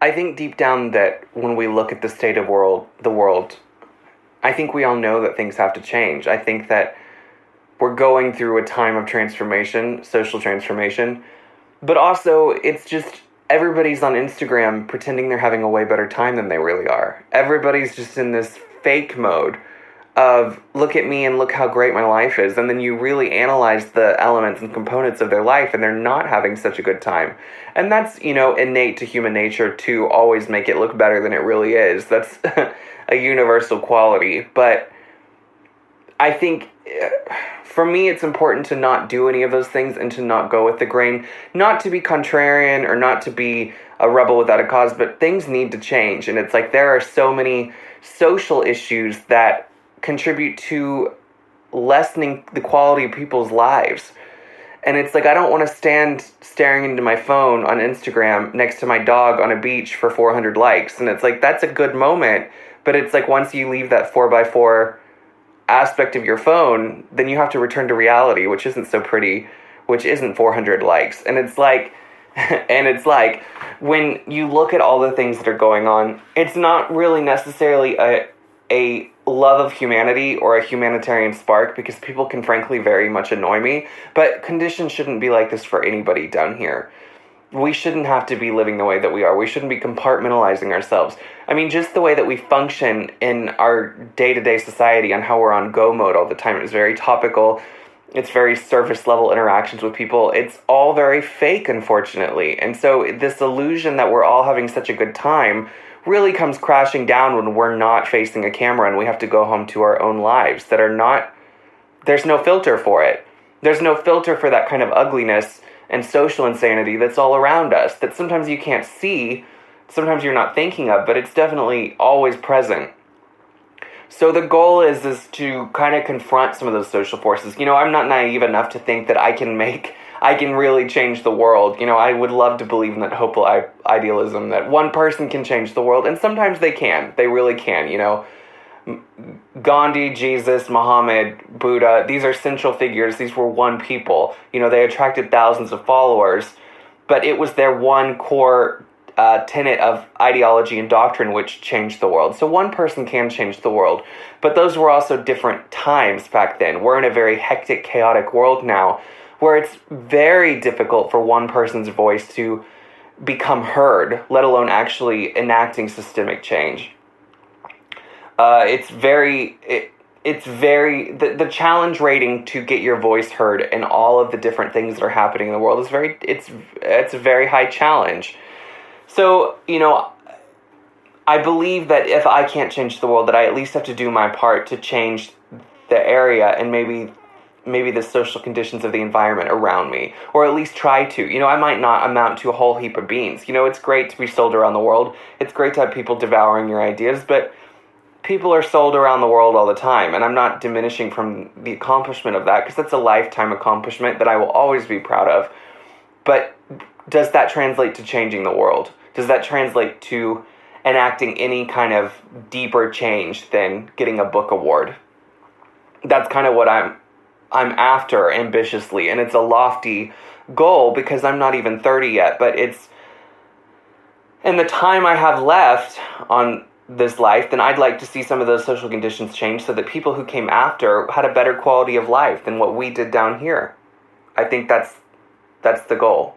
I think deep down that when we look at the state of the world, I think we all know that things have to change. I think that we're going through a time of transformation, social transformation, but also it's just everybody's on Instagram pretending they're having a way better time than they really are. Everybody's just in this fake mode of look at me and look how great my life is, and then you really analyze the elements and components of their life and they're not having such a good time. And that's, innate to human nature to always make it look better than it really is. That's a universal quality. But I think for me it's important to not do any of those things and to not go with the grain, not to be contrarian or not to be a rebel without a cause, but things need to change. And it's like there are so many social issues that contribute to lessening the quality of people's lives. And it's like I don't want to stand staring into my phone on Instagram next to my dog on a beach for 400 likes. And it's like that's a good moment, but it's like once you leave that 4x4 aspect of your phone, then you have to return to reality, which isn't so pretty, which isn't 400 likes. And it's like when you look at all the things that are going on, it's not really necessarily a love of humanity or a humanitarian spark, because people can frankly very much annoy me, but conditions shouldn't be like this for anybody down here. We shouldn't have to be living the way that we are. We shouldn't be compartmentalizing ourselves. I mean, just the way that we function in our day-to-day society on how we're on go mode all the time is very topical. It's very surface level interactions with people. It's all very fake, unfortunately. And so this illusion that we're all having such a good time really comes crashing down when we're not facing a camera and we have to go home to our own lives that are not, there's no filter for it. There's no filter for that kind of ugliness and social insanity that's all around us, that sometimes you can't see, sometimes you're not thinking of, but it's definitely always present. So the goal is to kind of confront some of those social forces. I'm not naive enough to think that I can really change the world. I would love to believe in that hopeful idealism that one person can change the world, and sometimes they can. They really can, Gandhi, Jesus, Muhammad, Buddha, these are central figures. These were one people. They attracted thousands of followers, but it was their one core tenet of ideology and doctrine which changed the world. So one person can change the world, but those were also different times back then. We're in a very hectic, chaotic world now where it's very difficult for one person's voice to become heard, let alone actually enacting systemic change. The challenge rating to get your voice heard and all of the different things that are happening in the world is it's a very high challenge. So, I believe that if I can't change the world, that I at least have to do my part to change the area and maybe the social conditions of the environment around me, or at least try to. I might not amount to a whole heap of beans. It's great to be sold around the world. It's great to have people devouring your ideas, but people are sold around the world all the time, and I'm not diminishing from the accomplishment of that, because that's a lifetime accomplishment that I will always be proud of. But does that translate to changing the world? Does that translate to enacting any kind of deeper change than getting a book award? That's kind of what I'm after ambitiously, and it's a lofty goal because I'm not even 30 yet, but it's in the time I have left on this life, then I'd like to see some of those social conditions change so that people who came after had a better quality of life than what we did down here. I think that's the goal.